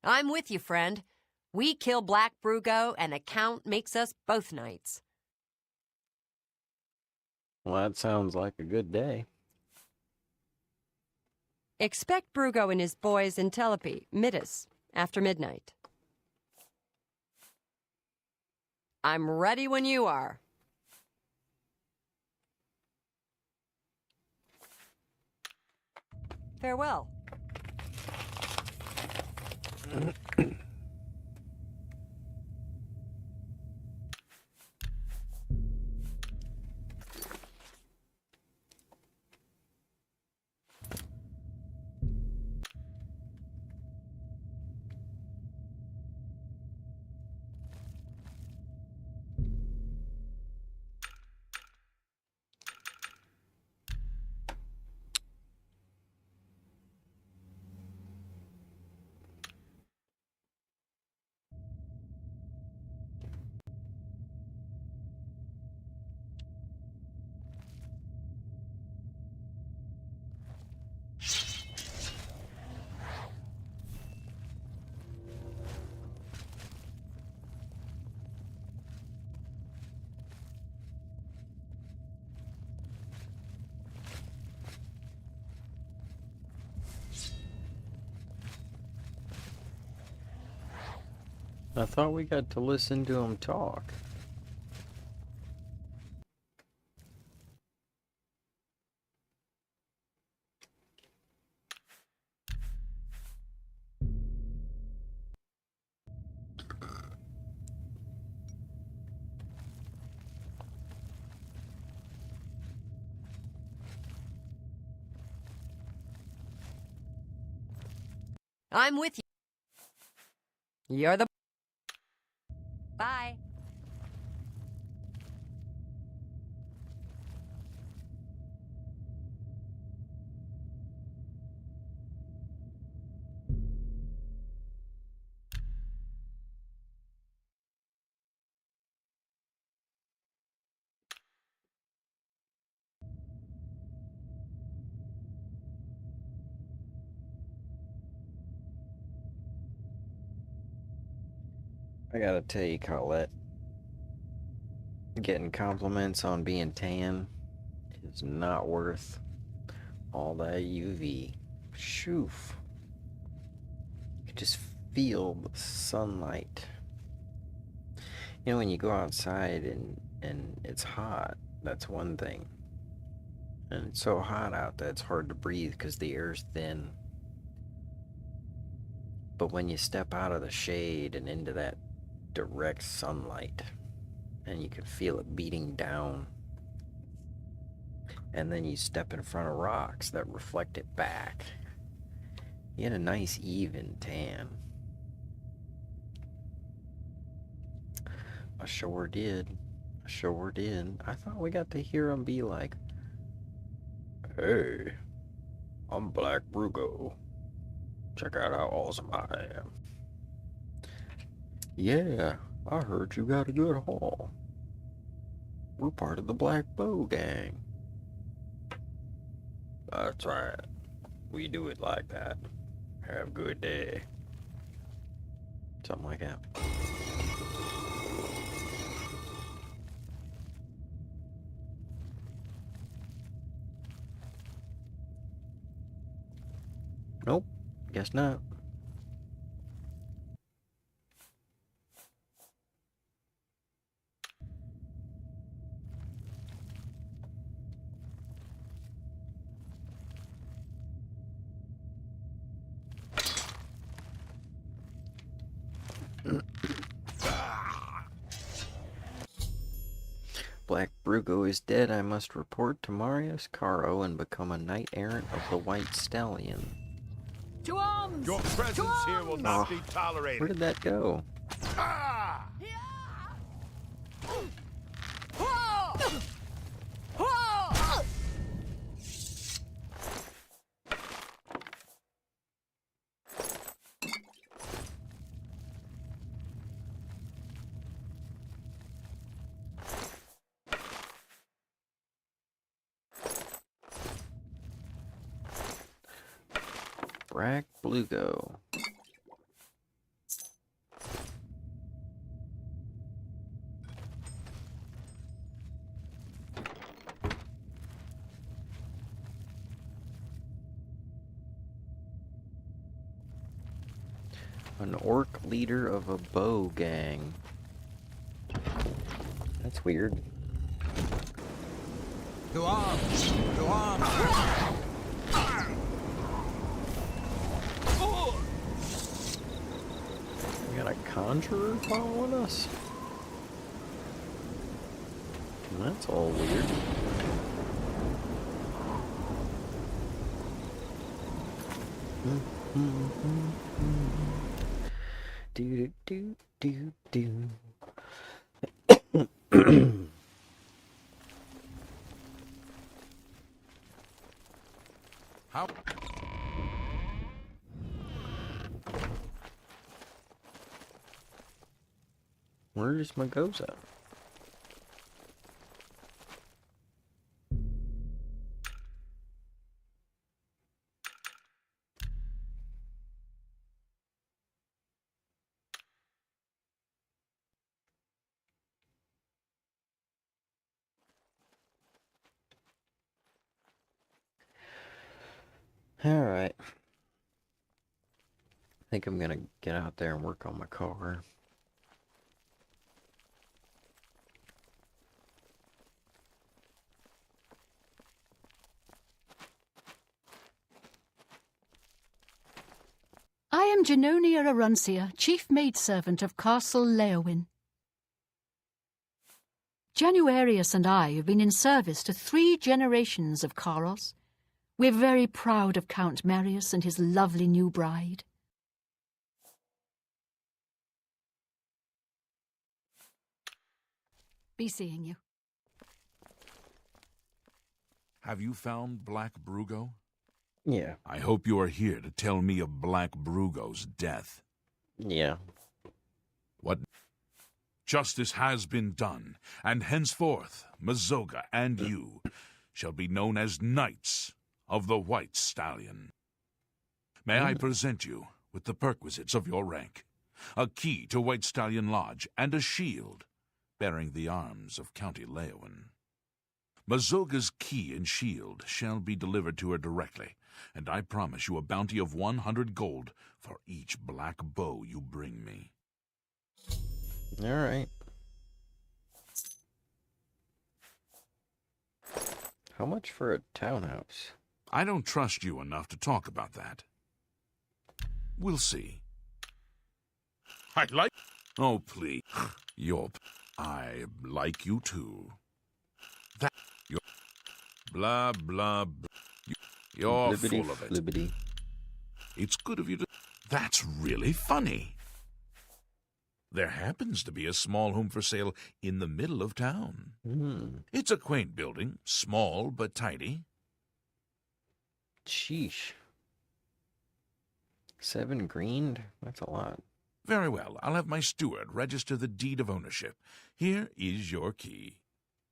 I'm with you, friend. We kill Black Brugo, and the Count makes us both knights. Well, that sounds like a good day. Expect Brugo and his boys in Telepi, Middas, after midnight. I'm ready when you are. Farewell. I thought we got to listen to him talk. I'm with you. You're the... Bye. I gotta tell you, Colette, getting compliments on being tan is not worth all that UV. Shoof. You can just feel the sunlight. You know, when you go outside and it's hot, that's one thing. And it's so hot out that it's hard to breathe because the air's thin. But when you step out of the shade and into that direct sunlight, and you can feel it beating down, and then you step in front of rocks that reflect it back, you get a nice even tan. I sure did. I sure did. I thought we got to hear him be like, "Hey, I'm Black Brugo. Check out how awesome I am. Yeah, I heard you got a good haul. We're part of the Black Bow Gang." That's right. We do it like that. Have a good day. Something like that. Nope, guess not. Black Brugo is dead. I must report to Marius Caro and become a knight errant of the White Stallion. To arms! Your presence here will not be Where tolerated. did that go? Ah! Black Blugo. An orc leader of a bow gang. That's weird. To arms! To arms! We got a conjurer following us? That's all weird. Do do do do do. How? Where's Magoza? All right. I think I'm gonna get out there and work on my car. I am Genonia Aruncia, chief maidservant of Castle Leowin. Januarius and I have been in service to 3 generations of Karos. We're very proud of Count Marius and his lovely new bride. Be seeing you. Have you found Black Brugo? Yeah. I hope you are here to tell me of Black Brugo's death. Yeah. What? Justice has been done, and henceforth Mazoga and you shall be known as Knights of the White Stallion. May I present you with the perquisites of your rank? a key to White Stallion Lodge, and a shield bearing the arms of County Leowin. Mazoga's key and shield shall be delivered to her directly, and I promise you a bounty of 100 gold for each black bow you bring me. All right. How much for a townhouse? I don't trust you enough to talk about that. We'll see. Oh, please. I like you too. You're blah, blah, blah. You're Flibbity full of it. flibbity. It's good of you to... That's really funny. There happens to be a small home for sale in the middle of town. It's a quaint building, small but tidy. Sheesh. 7 green? That's a lot. Very well, I'll have my steward register the deed of ownership. Here is your key.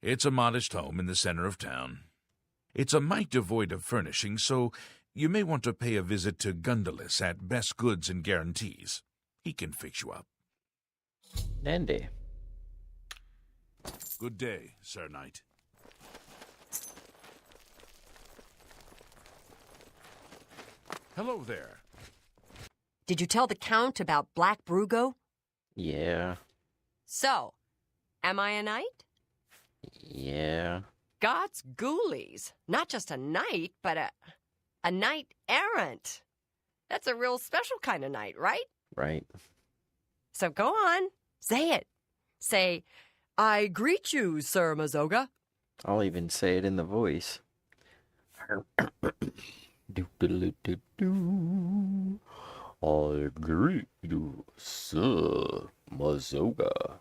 It's a modest home in the center of town. It's a mite devoid of furnishing, so you may want to pay a visit to Gundalis at Best Goods and Guarantees. He can fix you up. Dandy. Good day, Sir Knight. Hello there. Did you tell the Count about Black Brugo? Yeah. So, am I a knight? Yeah. God's ghoulies. Not just a knight, but a knight errant. That's a real special kind of knight, right? Right. So go on. Say it. Say, I greet you, Sir Mazoga. I'll even say it in the voice. Do-do-do-do-do. I greet you, Sir Mazoga.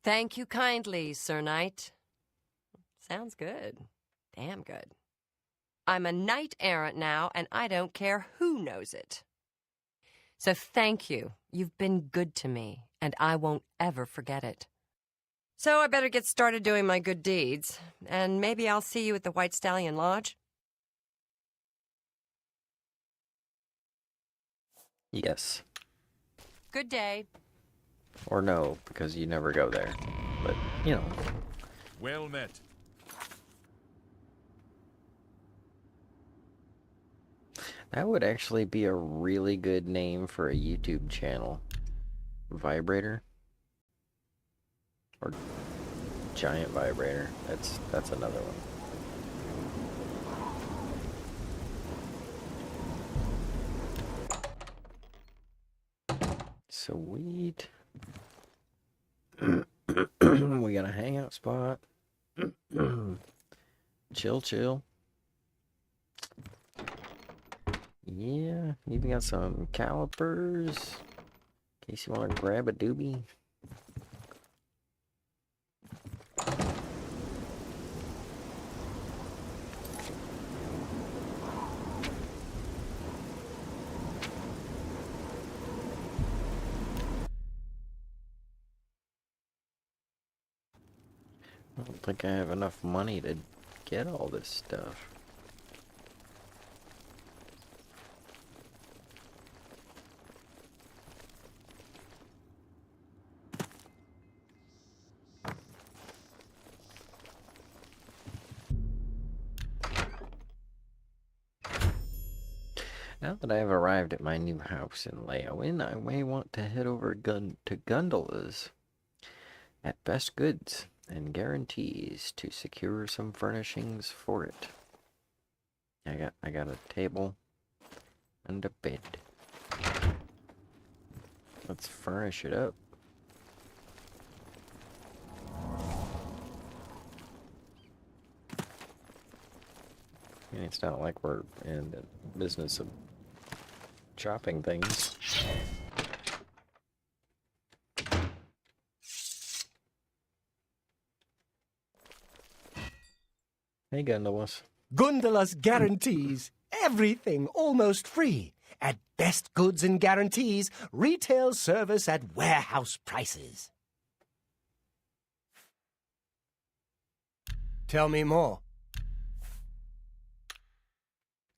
Thank you kindly, Sir Knight. Sounds good. Damn good. I'm a knight errant now, and I don't care who knows it. So thank you. You've been good to me, and I won't ever forget it. So I better get started doing my good deeds, and maybe I'll see you at the White Stallion Lodge. Yes. Good day. Or no, because you never go there. But, you know. Well met. That would actually be a really good name for a YouTube channel. Vibrator. Or Giant Vibrator. That's another one. Sweet. We got a hangout spot. Chill. Yeah, even got some calipers. In case you want to grab a doobie. I don't think I have enough money to get all this stuff. Now that I have arrived at my new house in Leowin, I may want to head over to Gundalis at Best Goods and Guarantees to secure some furnishings for it. I got a table and a bed. Let's furnish it up. And it's not like we're in the business of chopping things. Hey, Gundalis. Gundalis guarantees everything almost free at Best Goods and Guarantees, retail service at warehouse prices. Tell me more.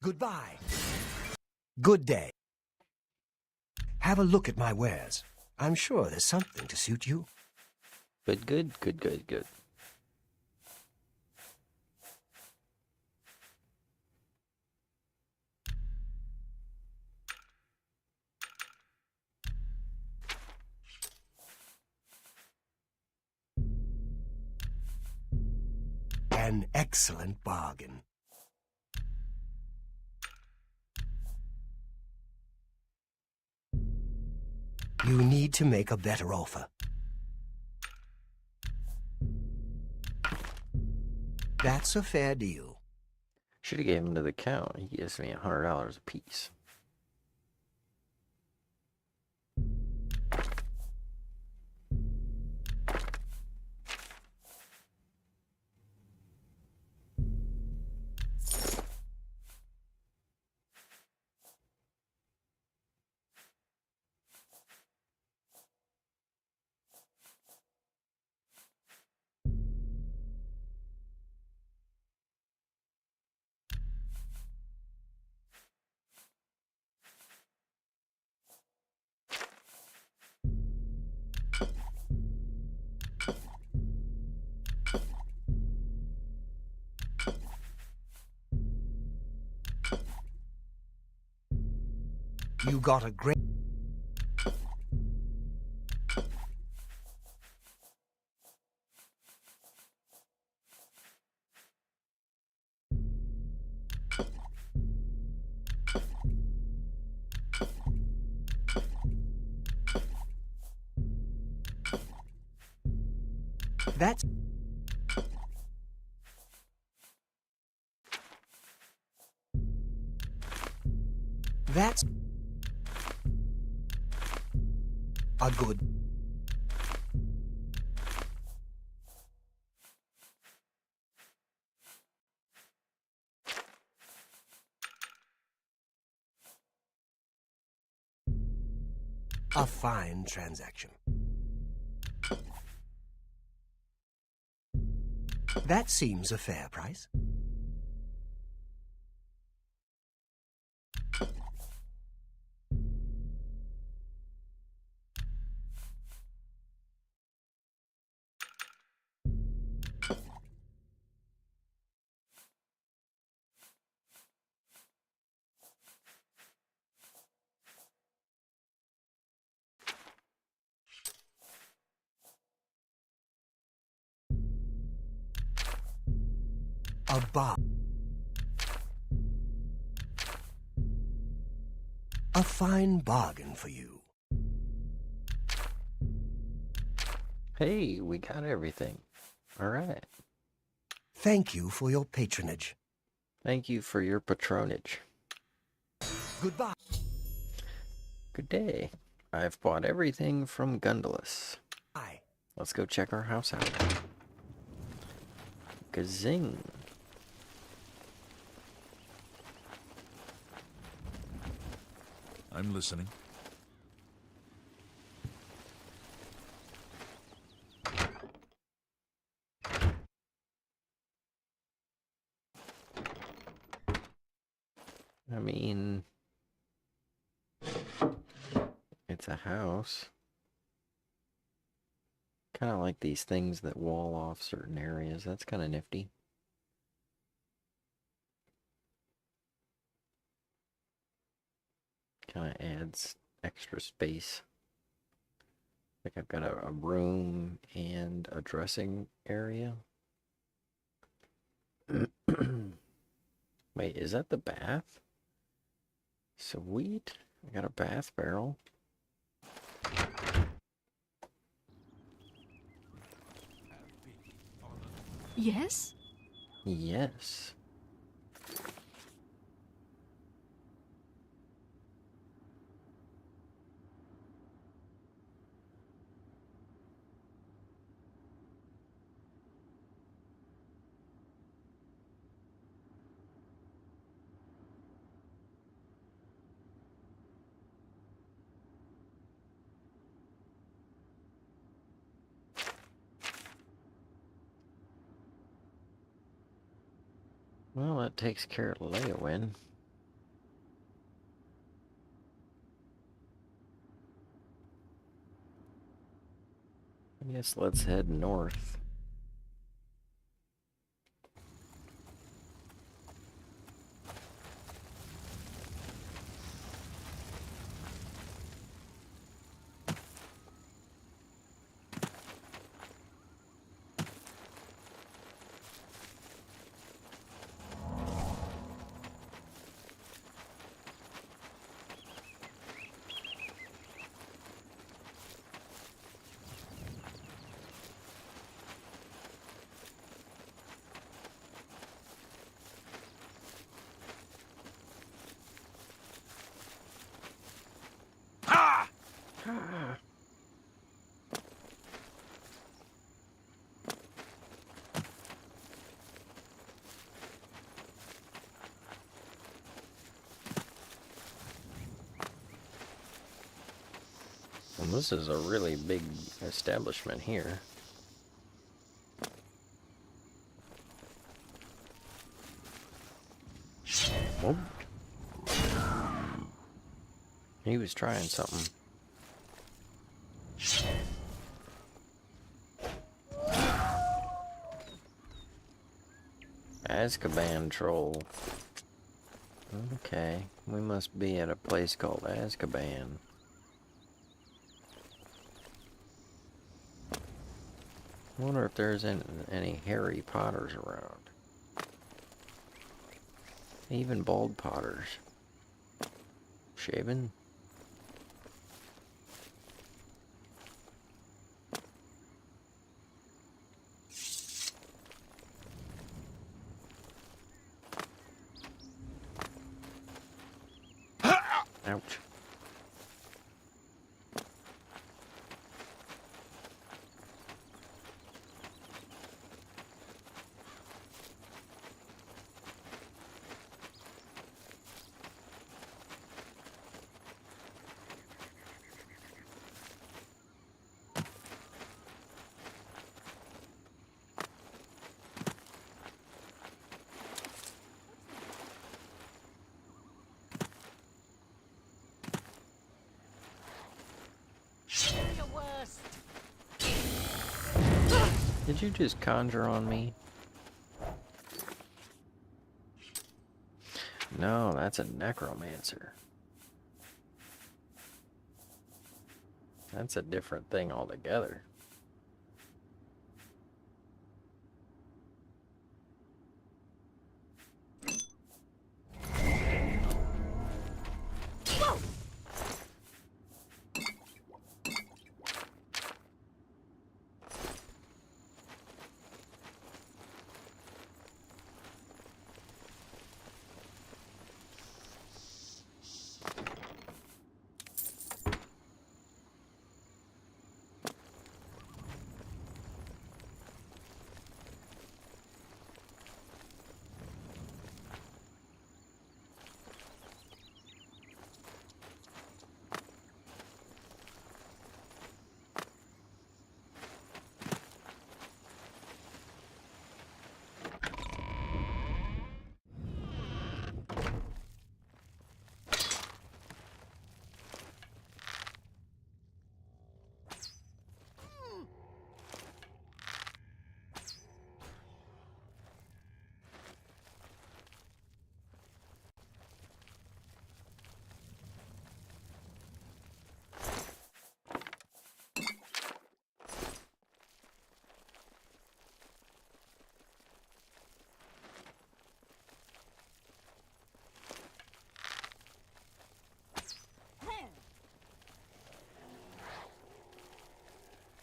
Goodbye. Good day. Have a look at my wares. I'm sure there's something to suit you. Good, good, good, good, good. An excellent bargain. You need to make a better offer. That's a fair deal. Should have gave him to the count. He gives me $100 a piece. You got a great... That's... That's... a good... a fine transaction. That seems a fair price. A bar. A fine bargain for you. Hey, we got everything. All right. Thank you for your patronage. Thank you for your patronage. Goodbye. Good day. I've bought everything from Gundalis. Bye. Let's go check our house out. Gazing. I'm listening. I mean, it's a house. Kind of like these things that wall off certain areas. That's kind of nifty. Kind of adds extra space. Like I've got a room and a dressing area. Wait, is that the bath? Sweet. I got a bath barrel. Yes? Yes. Well, that takes care of Leowin. Guess let's head north. And this is a really big establishment here. Whoop. He was trying something. Azkaban troll. Okay, we must be at a place called Azkaban. I wonder if there's any Harry Potters around. Even bald Potters. Shaven? Ouch. Did you just conjure on me? No, that's a necromancer. That's a different thing altogether.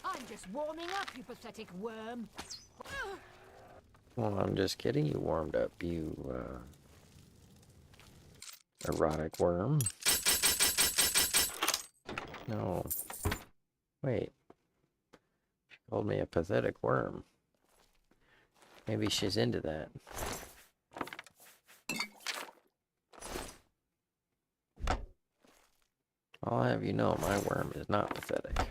I'm just warming up, you pathetic worm. Well, I'm just kidding. You warmed up, you, erotic worm. No. Wait. She called me a pathetic worm. Maybe she's into that. I'll have you know, my worm is not pathetic.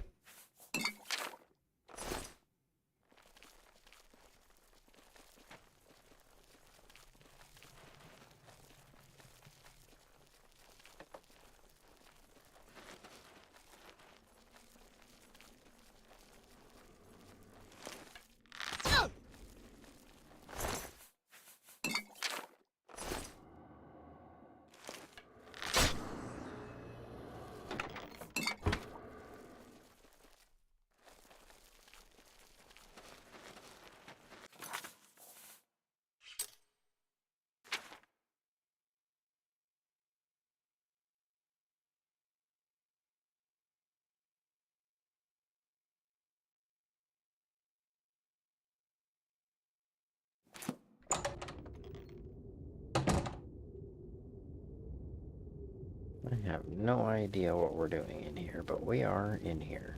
I have no idea what we're doing in here, but we are in here.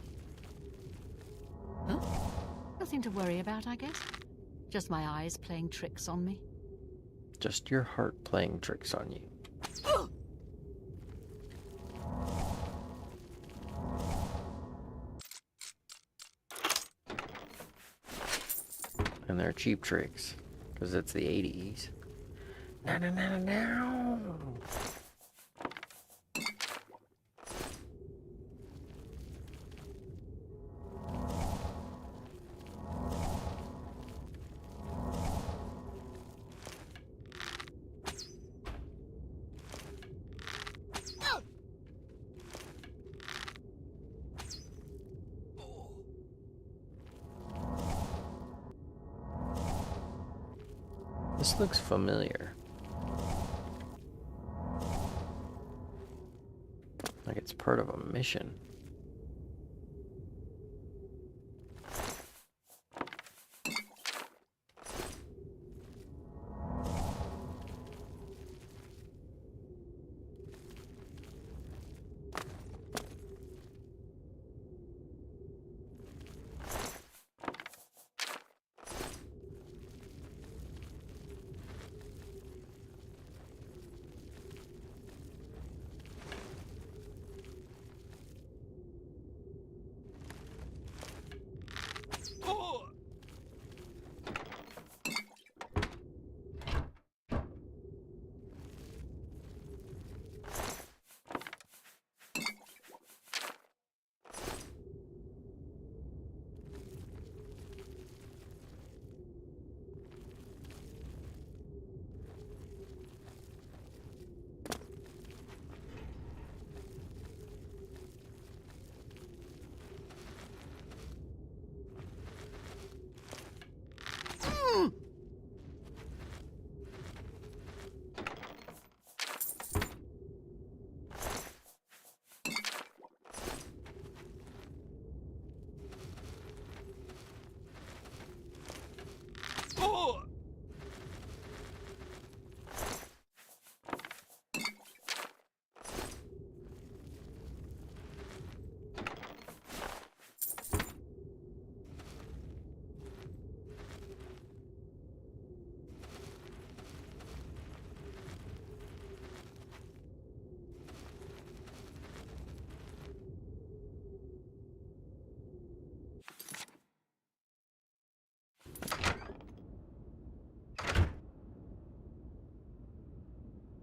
Huh? Nothing to worry about, I guess. Just my eyes playing tricks on me. Just your heart playing tricks on you. And they're cheap tricks, because it's the 80s. No, no, no, no, no. This looks familiar. Like it's part of a mission.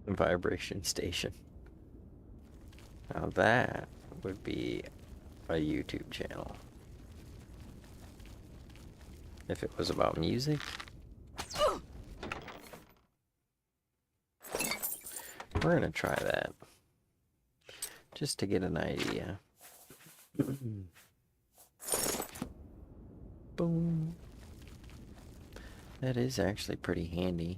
Vibration station. Now that would be a YouTube channel. If it was about music. We're gonna try that. Just to get an idea. Boom. That is actually pretty handy.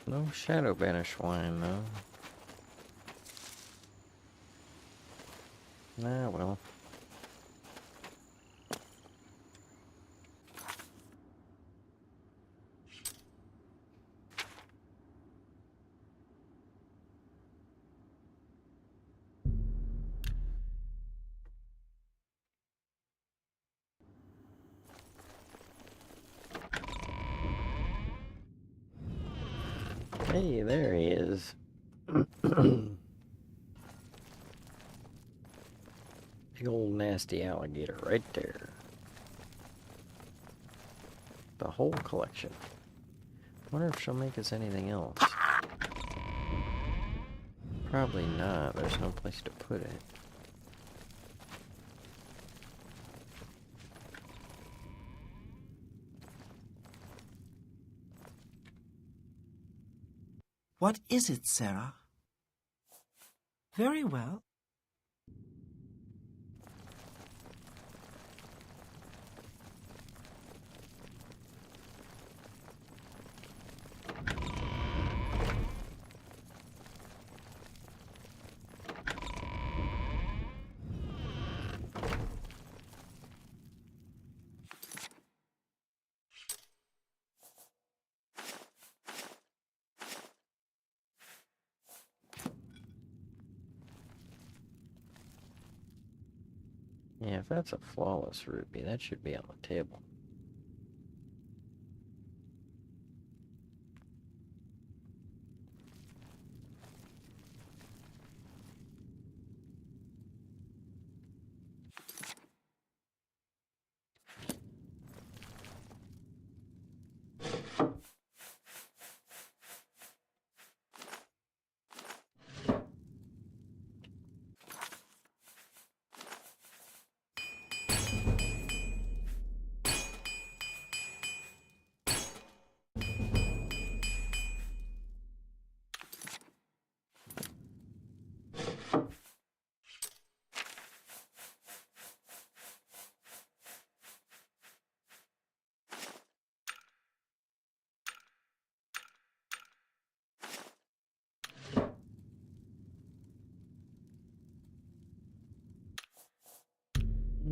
No shadow banish wine, though. Ah, well. Hey, there he is. Big old nasty alligator right there. The whole collection. Wonder if she'll make us anything else. Probably not. There's no place to put it. What is it, Sarah? Very well. Yeah, if that's a flawless ruby, that should be on the table.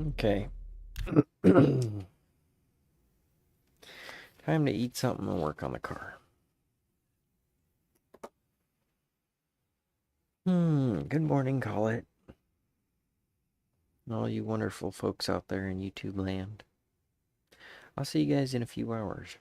Okay. Time to eat something and work on the car. Good morning, Colette. All you wonderful folks out there in YouTube land. I'll see you guys in a few hours.